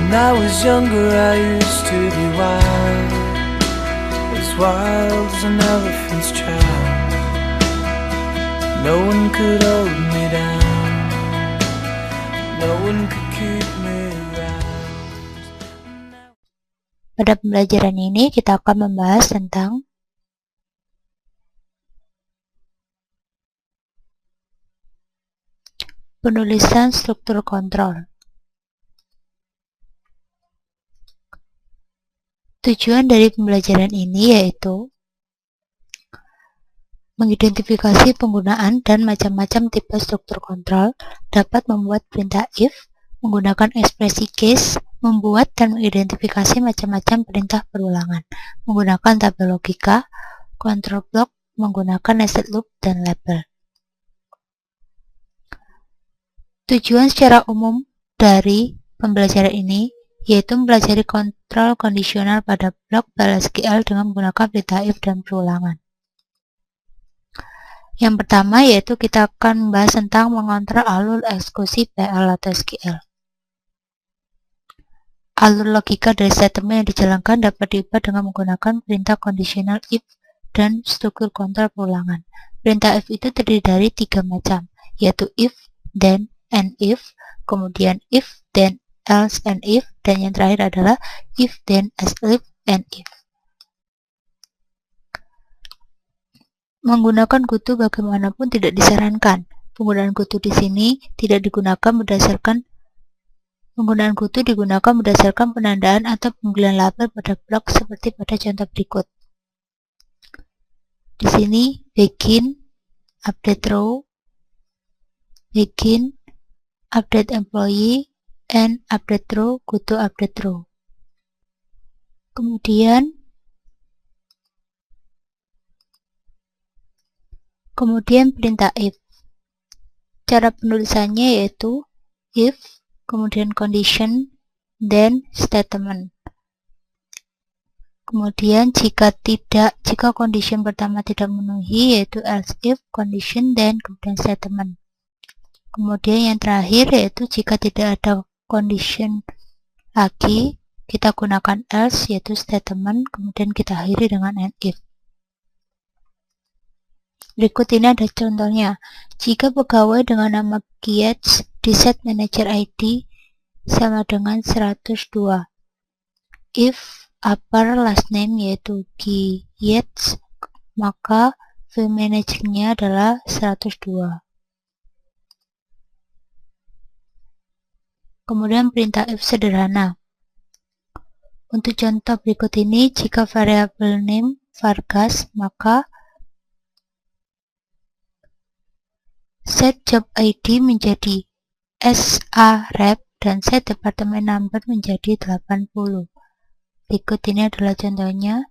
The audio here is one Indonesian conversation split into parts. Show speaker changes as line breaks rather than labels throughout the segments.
When I was younger I used to be wild as an elephant's child. No one could hold me down, no one could keep me around.
Pada pembelajaran ini kita akan membahas tentang penulisan struktur kontrol. Tujuan dari pembelajaran ini yaitu mengidentifikasi penggunaan dan macam-macam tipe struktur kontrol, dapat membuat perintah if, menggunakan ekspresi case, membuat dan mengidentifikasi macam-macam perintah perulangan, menggunakan tabel logika, control block, menggunakan nested loop, dan label. Tujuan secara umum dari pembelajaran ini yaitu mempelajari kontrol kondisional pada blok PL/SQL dengan menggunakan perintah if dan perulangan. Yang pertama yaitu kita akan membahas tentang mengontrol alur eksekusi PL atau SQL. Alur logika dari statement yang dijalankan dapat diubah dengan menggunakan perintah conditional if dan struktur kontrol perulangan. Perintah if itu terdiri dari 3 macam, yaitu if, then, and if, kemudian if, then, else, and if, dan yang terakhir adalah if, then, as if, and if. Menggunakan kutu bagaimanapun tidak disarankan. Penggunaan kutu di sini tidak digunakan berdasarkan penandaan atau pemilihan label pada blok seperti pada contoh berikut. Di sini begin, update row, begin, update employee, and update row, kutu update row. Kemudian perintah if. Cara penulisannya yaitu if, kemudian condition, then statement. Kemudian jika condition pertama tidak memenuhi yaitu else if, condition, then, kemudian statement. Kemudian yang terakhir yaitu jika tidak ada condition lagi, kita gunakan else yaitu statement, kemudian kita akhiri dengan and if. Berikut ini ada contohnya. Jika pegawai dengan nama Yates di set manager ID sama dengan 102. If upper last name yaitu Yates, maka file managernya adalah 102. Kemudian perintah if sederhana. Untuk contoh berikut ini, jika variabel name Vargas, maka set job ID menjadi SAREP dan set department number menjadi 80. Berikut ini adalah contohnya.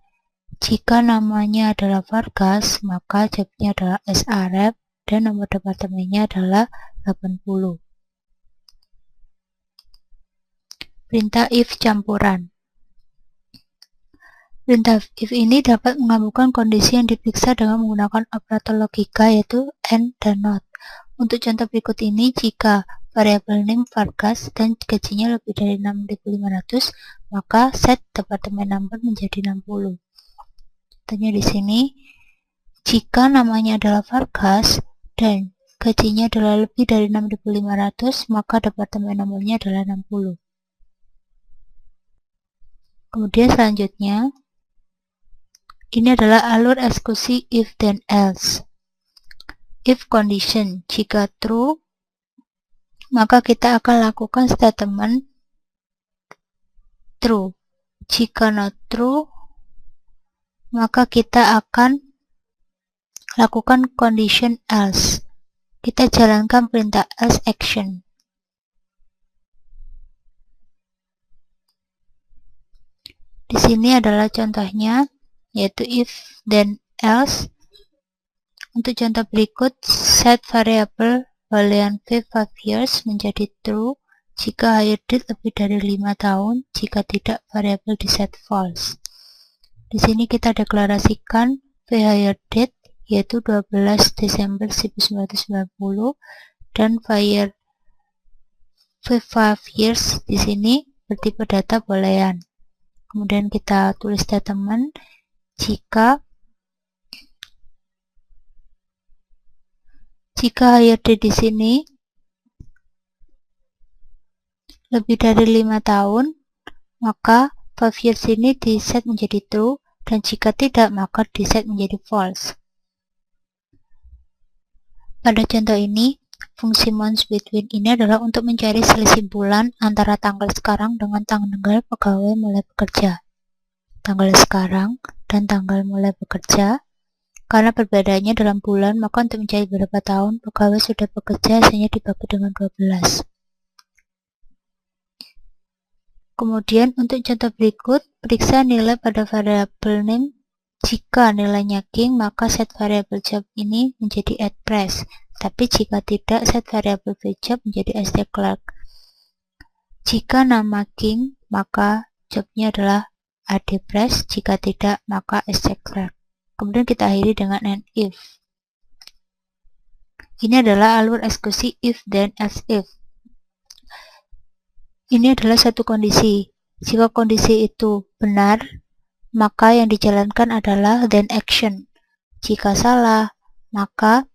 Jika namanya adalah Vargas, maka jobnya adalah SAREP dan nomor departemennya adalah 80. Perintah if campuran. Perintah if ini dapat mengabulkan kondisi yang diperiksa dengan menggunakan operator logika yaitu and dan not. Untuk contoh berikut ini, jika variabel name Vargas dan gajinya lebih dari 6.500, maka set departemen number menjadi 60. Contohnya di sini, jika namanya adalah Vargas dan gajinya adalah lebih dari 6.500, maka departemen nomornya adalah 60. Kemudian selanjutnya, ini adalah alur eksekusi if then else. If condition, jika true, maka kita akan lakukan statement true. Jika not true, maka kita akan lakukan condition else. Kita jalankan perintah else action. Di sini adalah contohnya, yaitu if then else. Untuk contoh berikut, set variable boolean v 5 years menjadi true jika hire date lebih dari 5 tahun, jika tidak variabel di set false. Di sini kita deklarasikan v hire date yaitu 12 Desember 1990 dan hire v 5 years di sini bertipe data boolean. Kemudian kita tulis statement jika HIRD di sini lebih dari 5 tahun, maka 5 years ini di set menjadi true, dan jika tidak maka di set menjadi false. Pada contoh ini, fungsi months between ini adalah untuk mencari selisih bulan antara tanggal sekarang dengan tanggal pegawai mulai bekerja. Tanggal sekarang dan tanggal mulai bekerja. Karena perbedaannya dalam bulan, maka untuk mencari berapa tahun pegawai sudah bekerja hanya dibagi dengan 12. Kemudian untuk contoh berikut, periksa nilai pada variabel name. Jika nilainya king, maka set variabel job ini menjadi @press. Tapi jika tidak, set variabel job menjadi @clerk. Jika nama king, maka jobnya adalah @press. Jika tidak, maka @clerk. Kemudian kita akhiri dengan an if. Ini adalah alur eksekusi if then else if. Ini adalah satu kondisi. Jika kondisi itu benar, maka yang dijalankan adalah then action. Jika salah, maka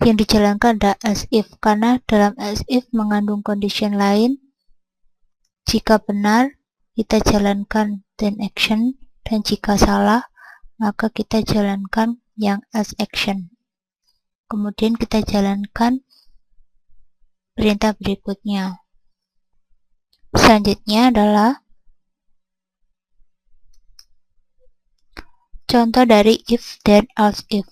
yang dijalankan adalah else if, karena dalam else if mengandung condition lain. Jika benar, kita jalankan then action, dan jika salah, maka kita jalankan yang else action. Kemudian kita jalankan perintah berikutnya. Selanjutnya adalah contoh dari if then else if.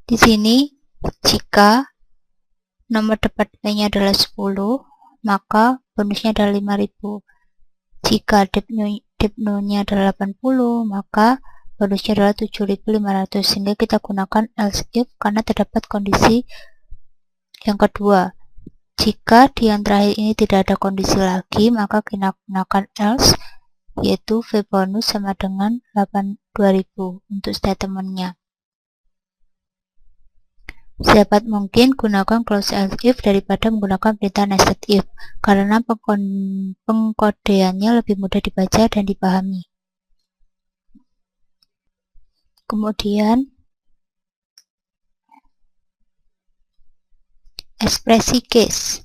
Di sini, jika nomor depan nilainya adalah 10, maka bonusnya adalah 5.000. Jika depno-nya adalah 80, maka bonusnya adalah 7.500. Sehingga kita gunakan else if karena terdapat kondisi yang kedua. Jika di yang terakhir ini tidak ada kondisi lagi, maka kita gunakan else, yaitu V bonus sama dengan 2.000 untuk statementnya. Sedapat mungkin gunakan close else if daripada menggunakan perintah nested if, karena pengkodeannya lebih mudah dibaca dan dipahami. Kemudian ekspresi case.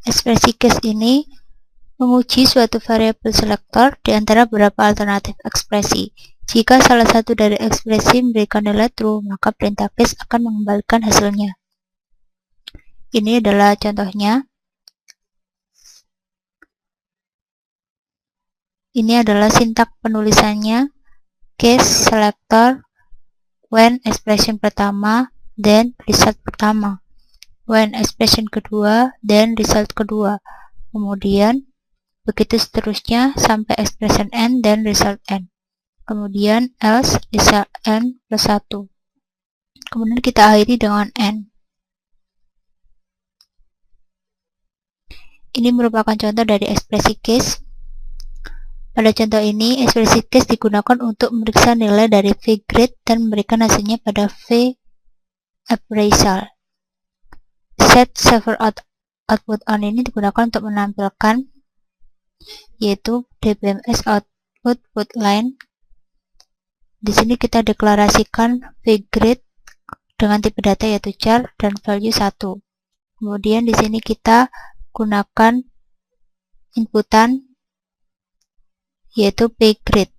Ekspresi case ini menguji suatu variabel selektor di antara beberapa alternatif ekspresi. Jika salah satu dari ekspresi memberikan nilai true, maka perintah case akan mengembalikan hasilnya. Ini adalah contohnya. Ini adalah sintak penulisannya. Case selector when expression pertama, then result pertama. When expression kedua, then result kedua. Kemudian begitu seterusnya sampai expression n dan result n. Kemudian else result n plus 1. Kemudian kita akhiri dengan n. Ini merupakan contoh dari ekspresi case. Pada contoh ini, ekspresi case digunakan untuk memeriksa nilai dari V grade dan memberikan hasilnya pada V appraisal. Set server output on ini digunakan untuk menampilkan, yaitu DBMS output line. Di sini kita deklarasikan V grade dengan tipe data yaitu char dan value 1. Kemudian di sini kita gunakan inputan yaitu P grade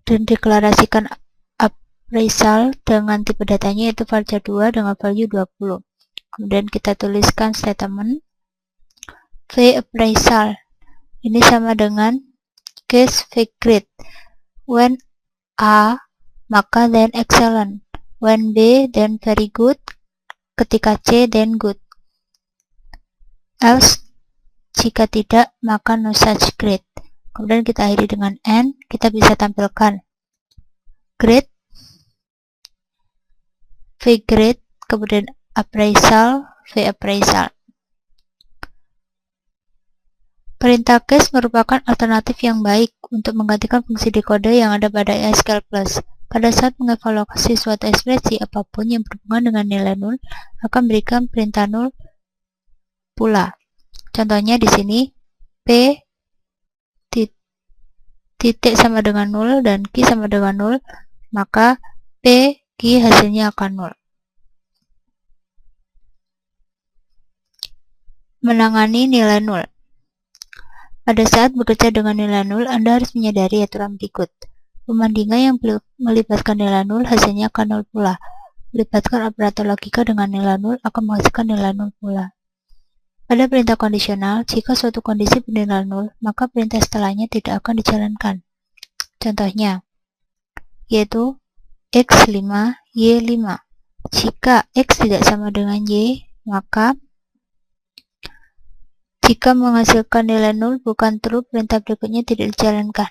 dan deklarasikan appraisal dengan tipe datanya yaitu varchar 2 dengan value 20. Kemudian kita tuliskan statement V appraisal ini sama dengan case V grade. When A, maka then excellent. When B, then very good. Ketika C, then good. Else, jika tidak, maka no such grade. Kemudian kita akhiri dengan N. Kita bisa tampilkan grade, V grade, kemudian appraisal, V appraisal. Perintah case merupakan alternatif yang baik untuk menggantikan fungsi dekode yang ada pada ESSCAL+. Pada saat mengevaluasi suatu ekspresi, apapun yang berhubungan dengan nilai 0 akan memberikan perintah 0 pula. Contohnya di sini, P titik sama dengan 0 dan Q sama dengan 0, maka P Q hasilnya akan 0. Menangani nilai 0. Pada saat bekerja dengan nilai 0, Anda harus menyadari aturan berikut. Pembandingan yang melibatkan nilai 0 hasilnya akan 0 pula. Melibatkan operator logika dengan nilai 0 akan menghasilkan nilai 0 pula. Pada perintah kondisional, jika suatu kondisi bernilai 0, maka perintah setelahnya tidak akan dijalankan. Contohnya, yaitu X5, Y5. Jika X tidak sama dengan Y, maka jika menghasilkan nilai 0 bukan true, perintah berikutnya tidak dijalankan.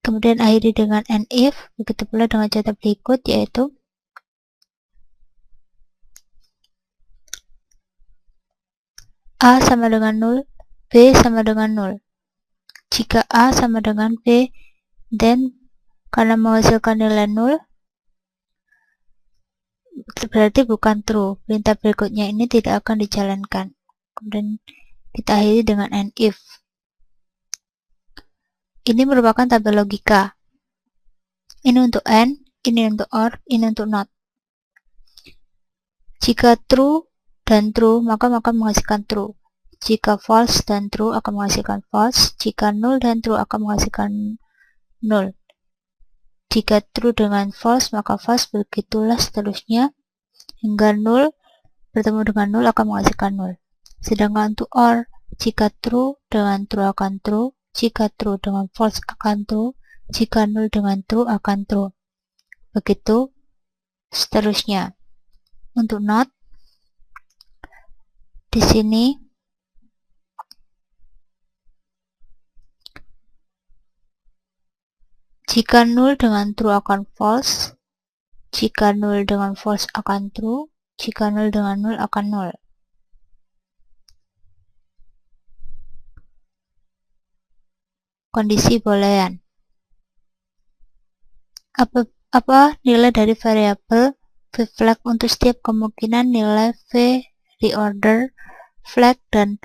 Kemudian akhiri dengan and if, begitu pula dengan contoh berikut, yaitu A sama dengan 0, B sama dengan 0. Jika A sama dengan B, then karena menghasilkan nilai 0, berarti bukan true. Perintah berikutnya ini tidak akan dijalankan. Kemudian kita akhiri dengan and if. Ini merupakan tabel logika. Ini untuk and, ini untuk or, ini untuk not. Jika true dan true, maka akan menghasilkan true. Jika false dan true akan menghasilkan false. Jika null dan true akan menghasilkan null. Jika true dengan false, maka false, begitulah seterusnya. Hingga null bertemu dengan null akan menghasilkan null. Sedangkan untuk or, jika true dengan true akan true, jika true dengan false akan true, jika null dengan true akan true. Begitu seterusnya. Untuk not, di sini jika null dengan true akan false, jika null dengan false akan true, jika null dengan null akan null. Kondisi boolean. Apa nilai dari variabel v-flag untuk setiap kemungkinan nilai v-reorder flag dan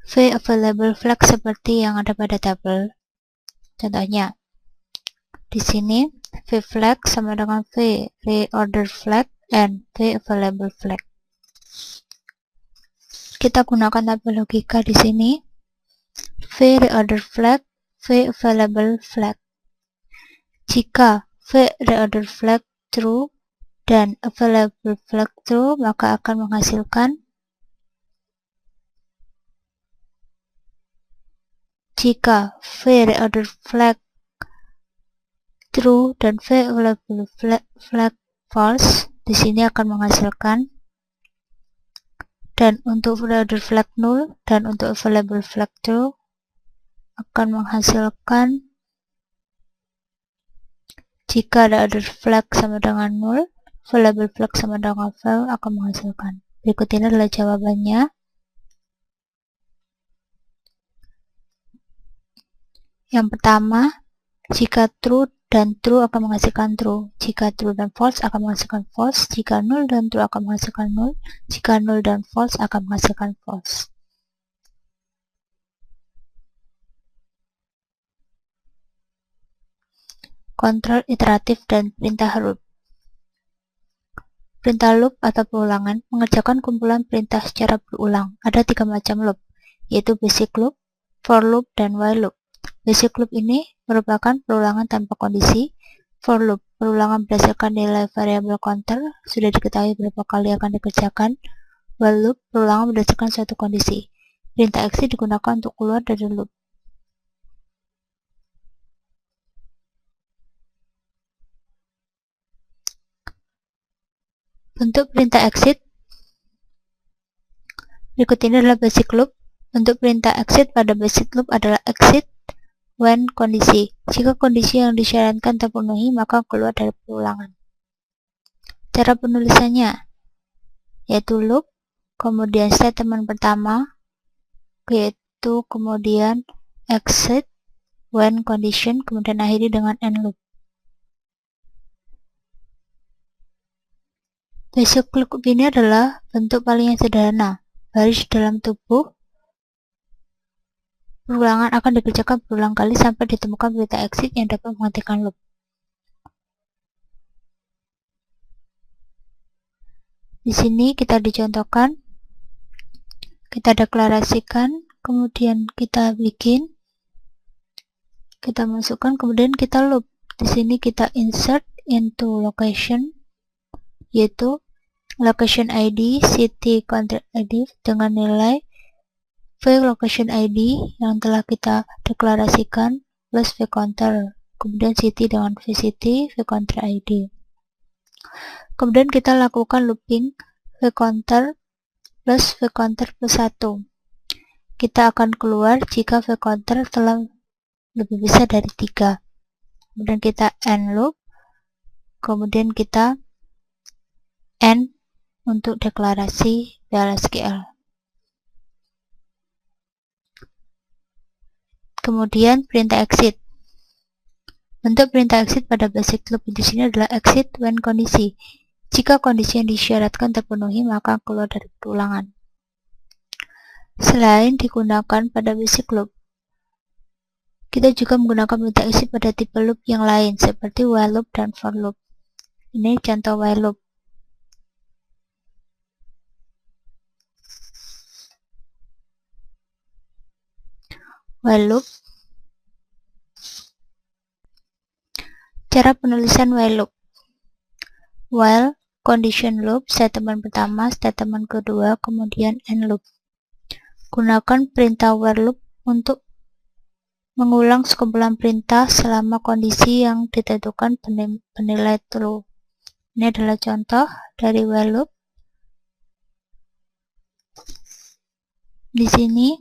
v-available flag seperti yang ada pada tabel. Contohnya, di sini v-flag sama dengan v-reorder flag and v-available flag. Kita gunakan tabel logika di sini. V-reorder flag, v-available flag. Jika v-reorder flag true dan available flag true, maka akan menghasilkan jika v-reorder flag true dan v-available flag false, di sini akan menghasilkan, dan untuk v-reorder flag null dan untuk available flag true akan menghasilkan jika reorder flag sama dengan null, available flag sama dengan fail akan menghasilkan. Berikut ini adalah jawabannya. Yang pertama, jika true dan true akan menghasilkan true, jika true dan false akan menghasilkan false, jika null dan true akan menghasilkan null, jika null dan false akan menghasilkan false. Kontrol iteratif dan perintah loop. Perintah loop atau perulangan mengerjakan kumpulan perintah secara berulang. Ada 3 macam loop, yaitu basic loop, for loop, dan while loop. Basic loop ini merupakan perulangan tanpa kondisi. For loop, perulangan berdasarkan nilai variabel counter, sudah diketahui berapa kali akan dikerjakan. While loop, perulangan berdasarkan suatu kondisi. Perintah exit digunakan untuk keluar dari loop. Bentuk perintah exit berikut ini adalah basic loop. Bentuk perintah exit pada basic loop adalah exit when kondisi. Jika kondisi yang disyaratkan terpenuhi, maka keluar dari perulangan. Cara penulisannya yaitu loop, kemudian statement pertama to, kemudian exit when condition, kemudian akhiri dengan end loop. Basic loop ini adalah bentuk paling yang sederhana. Baris dalam tubuh perulangan akan dikerjakan berulang kali sampai ditemukan perintah exit yang dapat menghentikan loop. Di sini kita dicontohkan, kita deklarasikan, kemudian kita bikin, kita masukkan, kemudian kita loop. Di sini kita insert into location, yaitu location ID, city, country ID dengan nilai vLocation ID yang telah kita deklarasikan plus vCounter, kemudian city dengan vCity, vCountry ID. Kemudian kita lakukan looping vCounter plus vCounter plus 1. Kita akan keluar jika vCounter telah lebih besar dari 3. Kemudian kita end loop, kemudian kita end untuk deklarasi PLSQL. Kemudian perintah exit. Bentuk perintah exit pada basic loop di sini adalah exit when kondisi. Jika kondisi yang disyaratkan terpenuhi, maka keluar dari perulangan. Selain digunakan pada basic loop, kita juga menggunakan perintah exit pada tipe loop yang lain seperti while loop dan for loop. Ini contoh while loop. While loop. Cara penulisan while loop. While condition loop, statement pertama, statement kedua, kemudian end loop. Gunakan perintah while loop untuk mengulang sekumpulan perintah selama kondisi yang ditentukan bernilai true. Ini adalah contoh dari while loop. Di sini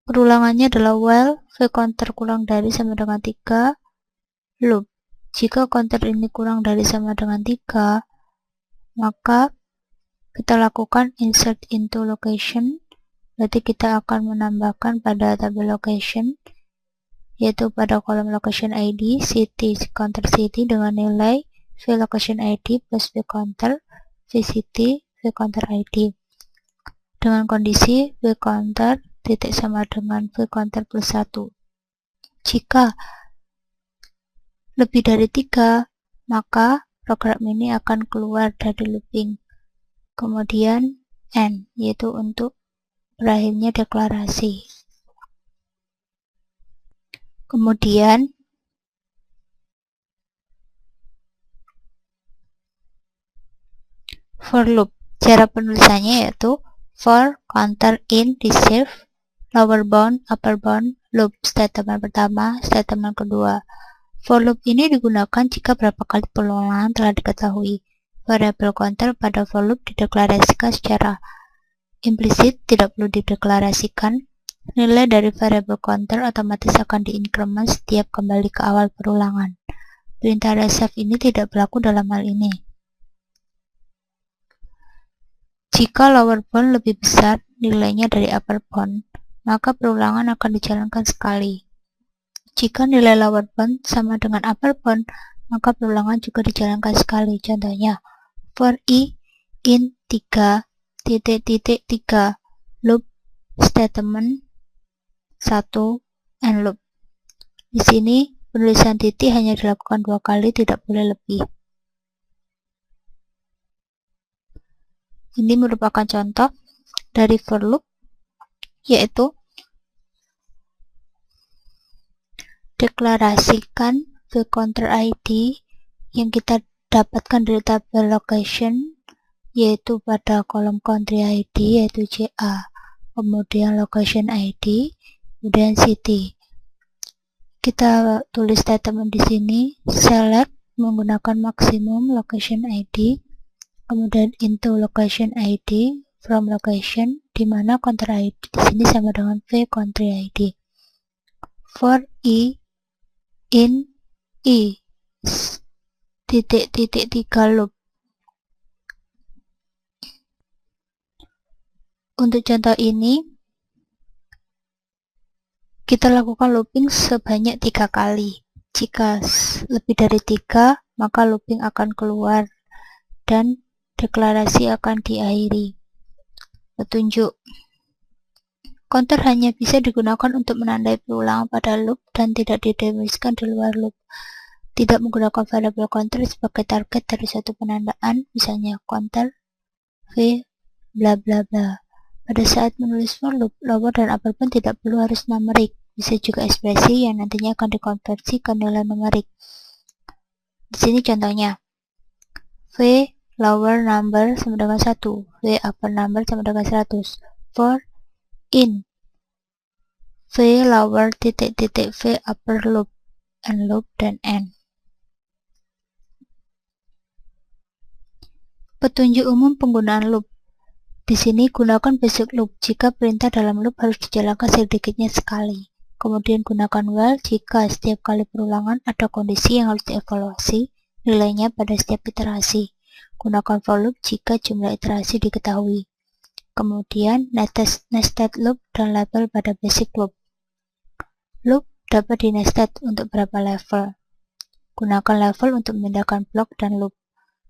perulangannya adalah while vCounter kurang dari sama dengan 3 loop. Jika counter ini kurang dari sama dengan 3, maka kita lakukan insert into location. Berarti kita akan menambahkan pada tabel location, yaitu pada kolom location ID, city, counter city dengan nilai vLocation ID plus vCounter, vCity, vCounter ID. Dengan kondisi vCounter titik sama dengan vCounter plus 1. Jika lebih dari 3, maka program ini akan keluar dari looping. Kemudian end, yaitu untuk berakhirnya deklarasi. Kemudian for loop. Cara penulisannya yaitu for counter in receive lower bound, upper bound, loop. Statement pertama, statement kedua. For loop ini digunakan jika berapa kali perulangan telah diketahui. Variabel counter pada for loop dideklarasikan secara implisit, tidak perlu dideklarasikan. Nilai dari variabel counter otomatis akan diincrement setiap kembali ke awal perulangan. Perintah resave ini tidak berlaku dalam hal ini. Jika lower bound lebih besar nilainya dari upper bound, maka perulangan akan dijalankan sekali. Jika nilai lower bound sama dengan upper bound, maka perulangan juga dijalankan sekali. Contohnya, for i in 3 loop statement 1 end loop. Di sini penulisan titik hanya dilakukan 2 kali, tidak boleh lebih. Ini merupakan contoh dari for loop, yaitu deklarasikan vCounter ID yang kita dapatkan dari tabel location, yaitu pada kolom country ID, yaitu CA, kemudian location ID, kemudian city. Kita tulis statement di sini, select menggunakan maximum location ID, kemudian into location ID from location, di mana counter ID di sini sama dengan vCountry ID. For i in i titik 3 loop. Untuk contoh ini, kita lakukan looping sebanyak 3 kali. Jika lebih dari 3, maka looping akan keluar dan deklarasi akan diakhiri. Petunjuk. Counter hanya bisa digunakan untuk menandai perulangan pada loop dan tidak didefinisikan di luar loop. Tidak menggunakan variabel counter sebagai target dari suatu penandaan, misalnya counter v bla bla bla. Pada saat menulis for loop, lower dan upper pun tidak perlu harus numerik. Bisa juga ekspresi yang nantinya akan dikonversi ke nilai numerik. Di sini contohnya. V lower number sama dengan 1, V upper number sama dengan 100. For in V lower titik-titik V upper loop, and loop, dan end. Petunjuk umum penggunaan loop. Di sini gunakan basic loop jika perintah dalam loop harus dijalankan sedikitnya sekali. Kemudian gunakan while jika setiap kali perulangan ada kondisi yang harus dievaluasi nilainya pada setiap iterasi. Gunakan for loop jika jumlah iterasi diketahui. Kemudian nested loop dan label pada basic loop. Loop dapat di nested untuk beberapa level. Gunakan level untuk memindahkan blok dan loop.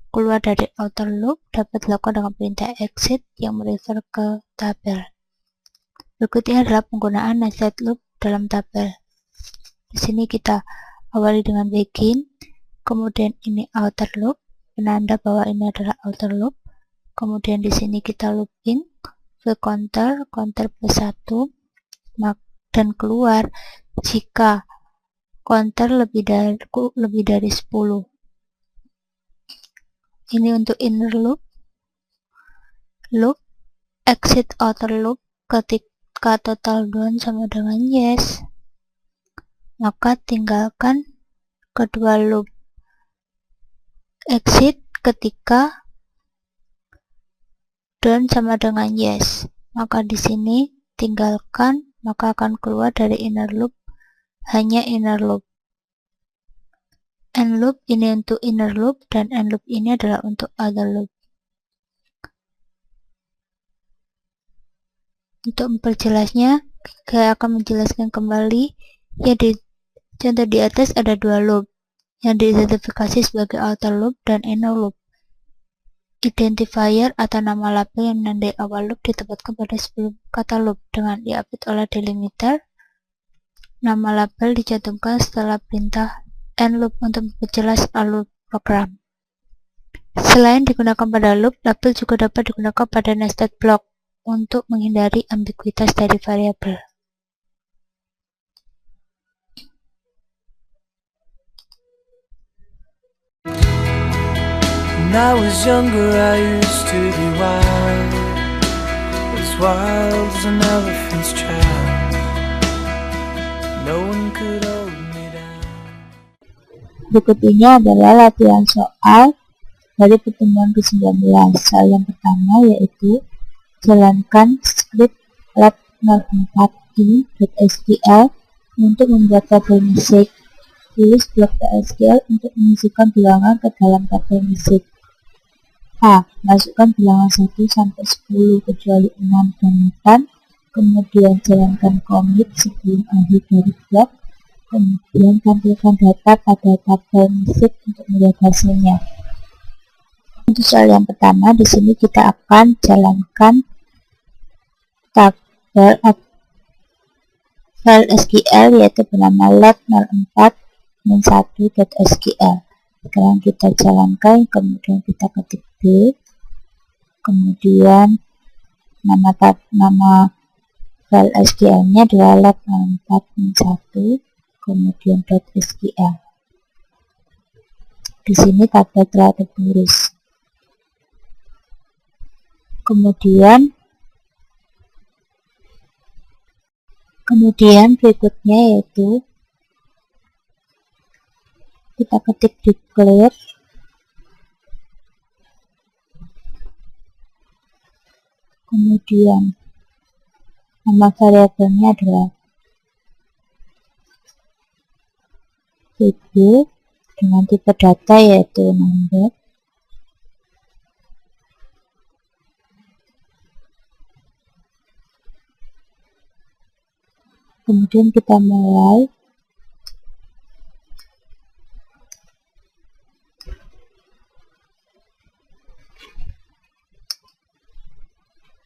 Keluar dari outer loop dapat dilakukan dengan perintah exit yang merefer ke tabel. Berikutnya adalah penggunaan nested loop dalam tabel. Di sini kita awali dengan begin, kemudian ini outer loop, penanda bahwa ini adalah outer loop. Kemudian di sini kita looping v counter plus 1 dan keluar jika counter lebih dari 10. Ini untuk inner loop, exit outer loop ketika total done sama dengan yes, maka tinggalkan kedua loop. Exit ketika done sama dengan yes, maka di sini tinggalkan, maka akan keluar dari inner loop hanya inner loop. End loop ini untuk inner loop dan end loop ini adalah untuk other loop. Untuk memperjelasnya, saya akan menjelaskan kembali. Ya, di contoh di atas ada dua loop yang diidentifikasi sebagai outer loop dan inner loop. Identifier atau nama label yang menandai awal loop ditempatkan pada sebelum kata loop dengan diupdate oleh delimiter. Nama label dicantumkan setelah perintah end loop untuk memperjelas alur program. Selain digunakan pada loop, label juga dapat digunakan pada nested block untuk menghindari ambiguitas dari variabel.
When I was younger, I used to be wild as an elephant's child. No one could hold me down.
Berikut ini adalah latihan soal dari pertemuan ke-19. Soal yang pertama yaitu jalankan script lab 04i.sql untuk membuat tabel music. Tulis blok SQL untuk mengisikan bilangan ke dalam tabel music. A. Masukkan bilangan 1 sampai 10 kecuali 6 dan 8. Kemudian jalankan commit sebelum akhir dari blok. Kemudian tampilkan data pada tabel music untuk melihat hasilnya. Untuk soal yang pertama, di sini kita akan jalankan tabel file SQL yaitu bernama log04-1.sql. Sekarang kita jalankan, kemudian kita ketik D, kemudian nama file SQL-nya adalah log04-1, kemudian .sql. Di sini tabel telah tertulis. Kemudian berikutnya yaitu kita ketik declare, kemudian nama variabelnya adalah table dengan tipe data yaitu number. Kemudian kita mulai.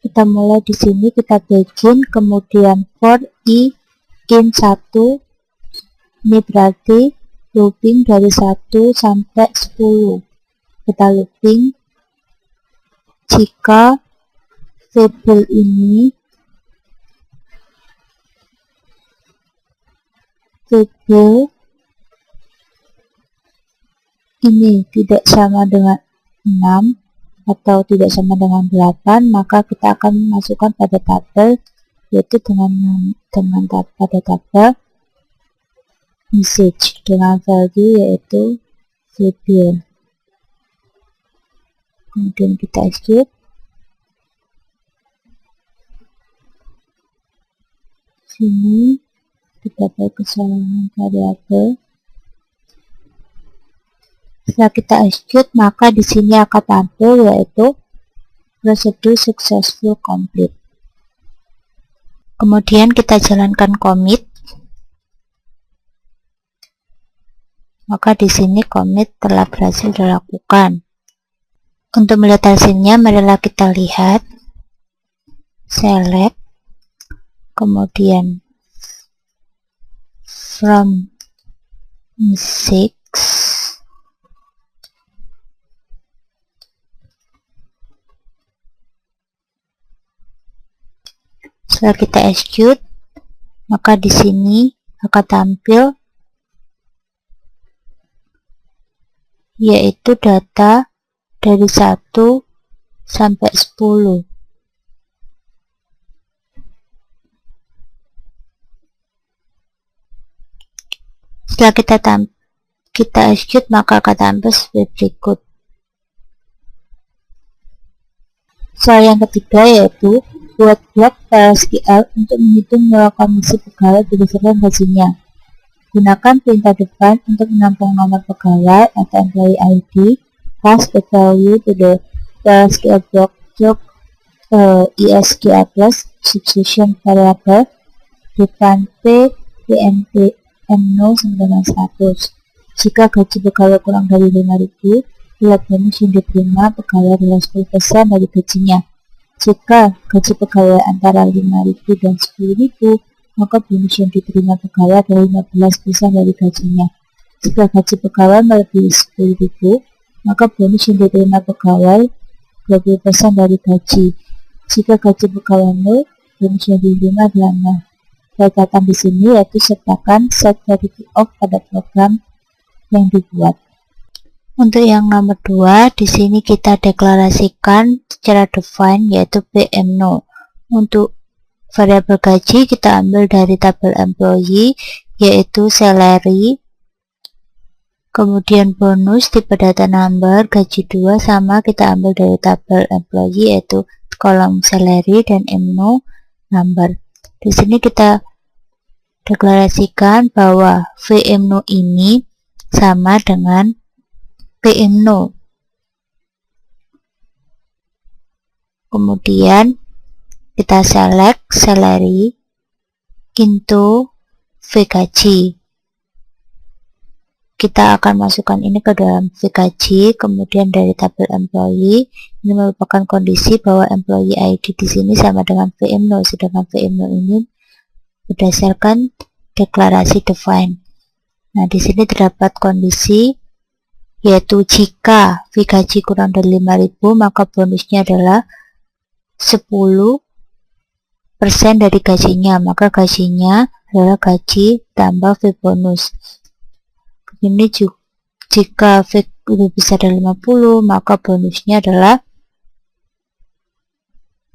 Kita mulai di sini, kita begin, kemudian for i in 1, ini berarti looping dari 1 sampai 10. Kita looping jika variabel ini tidak sama dengan 6 atau tidak sama dengan 8, maka kita akan masukkan pada tabel, yaitu pada tabel message dengan value yaitu variable. Kemudian kita execute. Sini terdapat kesalahan variabel. Setelah kita execute, maka di sini akan tampil yaitu prosedur successful complete. Kemudian kita jalankan commit. Maka di sini commit telah berhasil dilakukan. Untuk melihat hasilnya, marilah kita lihat. Select, kemudian from message. Setelah kita execute, maka di sini akan tampil yaitu data dari 1 sampai 10. Setelah kita execute, maka akan tampil seperti berikut. Soal yang ketiga yaitu buat blok PLSQL untuk menghitung nilai komisi pegawai berdasarkan gajinya. Gunakan perintah define untuk menampung nomor pegawai atau employee ID, pass the value to the PLSQL block ESQL plus substitution variable, define P, PNP, M0 sama dengan 100. Jika gaji pegawai kurang dari 5.000, nilai bonus yang diterima pegawai adalah 10% dari gajinya. Jika gaji pegawai antara 5.000 dan 10.000, maka bonus yang diterima pegawai adalah 15% dari gajinya. Jika gaji pegawai melebihi 10.000, maka bonus yang diterima pegawai 20% dari gaji. Jika gaji pegawai 0, bonus yang diterima adalah 0. Catatan di sini yaitu sertakan set variable of pada program yang dibuat. Untuk yang nomor 2, di sini kita deklarasikan secara define yaitu PM0. Untuk variabel gaji kita ambil dari tabel employee yaitu salary. Kemudian bonus tipe data number gaji 2 sama kita ambil dari tabel employee yaitu kolom salary dan M0 number. Di sini kita deklarasikan bahwa VM0 ini sama dengan PM0. Kemudian kita select salary into V gaji. Kita akan masukkan ini ke dalam V gaji, kemudian dari tabel employee ini merupakan kondisi bahwa employee ID di sini sama dengan VM0, sedangkan VM0 ini berdasarkan deklarasi define. Nah, di sini terdapat kondisi yaitu jika V gaji kurang dari 5.000, maka bonusnya adalah 10% dari gajinya, maka gajinya adalah gaji tambah V bonus. Ini jika V lebih besar dari 50, maka bonusnya adalah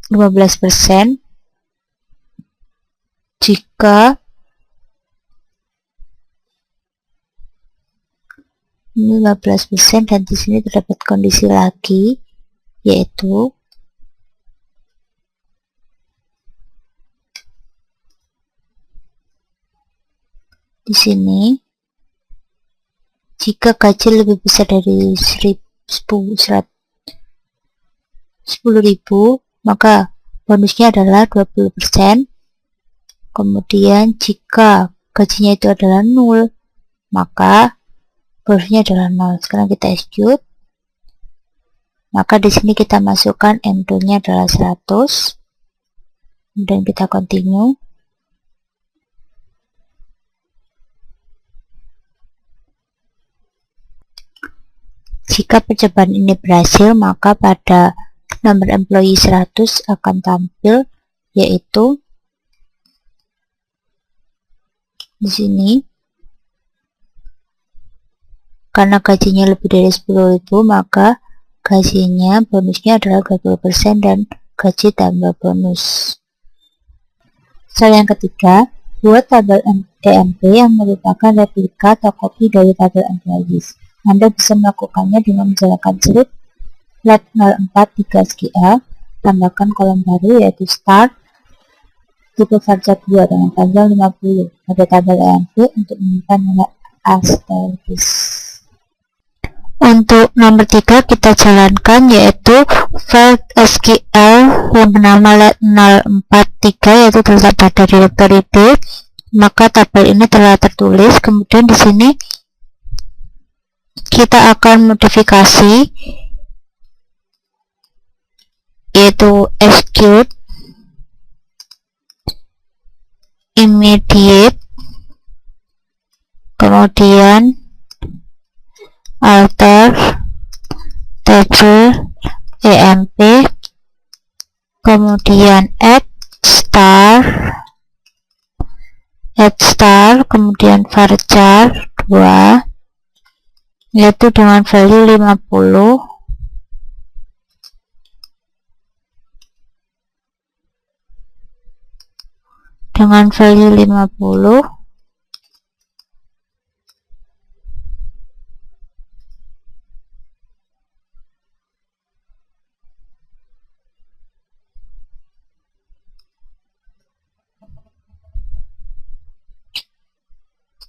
15%. Jika ini 15%, dan di sini terdapat kondisi lagi yaitu di sini jika gaji lebih besar dari 10.000, maka bonusnya adalah 20%. Kemudian jika gajinya itu adalah 0, maka bonusnya adalah 0. Sekarang kita execute. Maka di sini kita masukkan M2-nya adalah 100. Kemudian kita continue. Jika percobaan ini berhasil, maka pada nomor employee 100 akan tampil, yaitu di sini. Karena gajinya lebih dari 10.000, maka gajinya bonusnya adalah 20% dan gaji tambah bonus. Soal yang ketiga, buat tabel EMP yang merupakan replika atau kopi dari tabel employees. Anda bisa melakukannya dengan menjalankan script let 04 3SQL, tambahkan kolom baru yaitu start, tipe varchar 2 dengan panjang 50 pada tabel EMP untuk menyimpan nilai asterisk. Untuk nomor 3 kita jalankan yaitu file SQL yang bernama let 043 yaitu terletak pada directory D. Maka tabel ini telah tertulis. Kemudian di sini kita akan modifikasi yaitu execute immediate, kemudian alter table EMP, kemudian add star, kemudian varchar 2 yaitu dengan value 50, dengan value 50.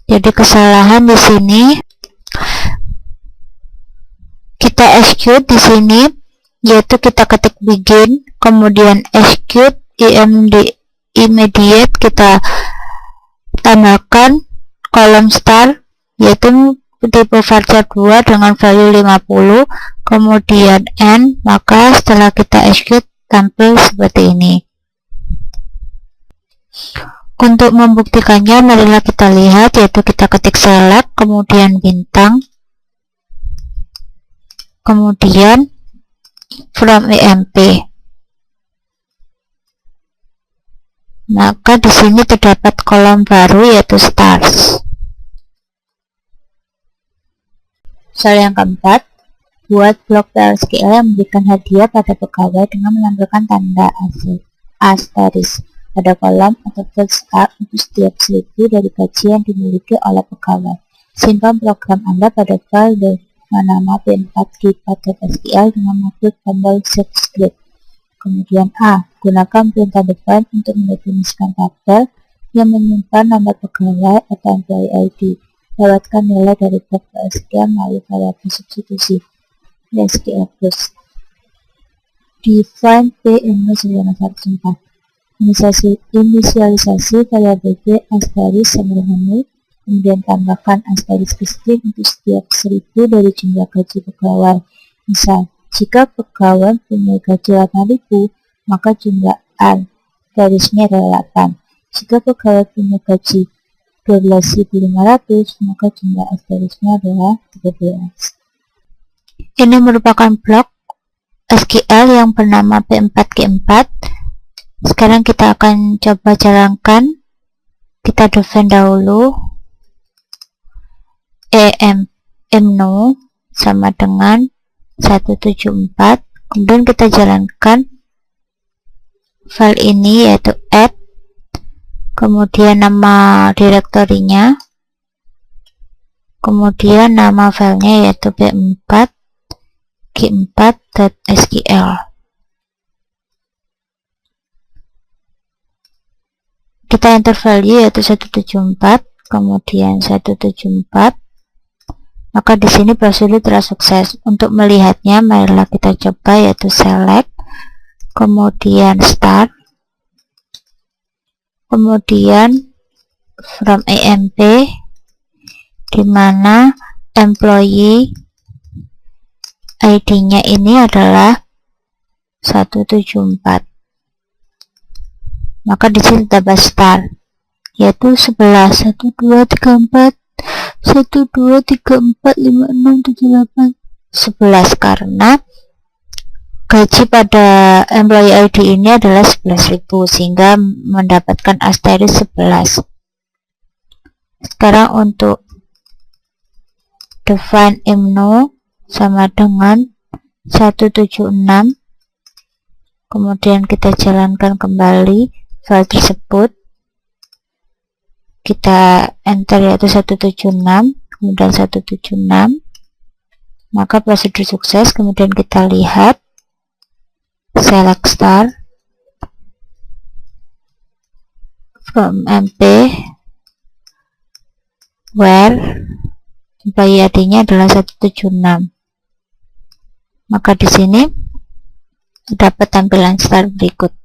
Jadi kesalahan di sini kita execute di sini yaitu kita ketik begin, kemudian execute immediate, kita tambahkan kolom start yaitu tipe varchar 2 dengan value 50, kemudian end. Maka setelah kita execute tampil seperti ini. Untuk membuktikannya, marilah kita lihat, yaitu kita ketik select, kemudian bintang, kemudian from EMP. Maka di sini terdapat kolom baru yaitu stars. Soal yang keempat, buat blok PLSQL yang memberikan hadiah pada pegawai dengan menampilkan tanda asterisk pada kolom atau field start untuk setiap 1000 dari gaji yang dimiliki oleh pegawai. Simpan program Anda pada file dengan nama p4keypad.sql dengan maksud tombol save script. Kemudian A. Gunakan perintah define untuk mendefinisikan tabel yang menyimpan nomor pegawai atau employee ID. Lewatkan nilai dari blok PLSQL melalui variabel substitusi SQL plus. Define P N9 104. Inisialisasi variabel B asterisk sama dengan 0, kemudian tambahkan asterisk string untuk setiap 1000 dari jumlah gaji pegawai. Misal, jika pegawai punya gaji 8.000, maka jumlah asterisknya adalah 8. Jika pegawai punya gaji 12.500, maka jumlah asterisknya adalah 13. Ini merupakan blok SQL yang bernama P4K4. Sekarang kita akan coba jalankan. Kita define dahulu no sama dengan 174, kemudian kita jalankan file ini yaitu add, kemudian nama direktorinya, kemudian nama filenya yaitu p4k4.sql. Kita enter value yaitu 174, kemudian 174. Maka di sini prosedur telah sukses. Untuk melihatnya, marilah kita coba yaitu select, kemudian start, kemudian from EMP, di mana employee ID-nya ini adalah 174. Maka di sini tambah star, yaitu 11, 1 2 3 4 1 2 3 4 5 6 7 8 11, karena gaji pada employee ID ini adalah 11.000, sehingga mendapatkan asterisk 11. Sekarang untuk define IMNO sama dengan 176. Kemudian kita jalankan kembali file tersebut, kita enter yaitu 176, kemudian 176, maka prosedur sukses. Kemudian kita lihat select star from MP where employee ID-nya adalah 176. Maka di sini dapat tampilan star berikut.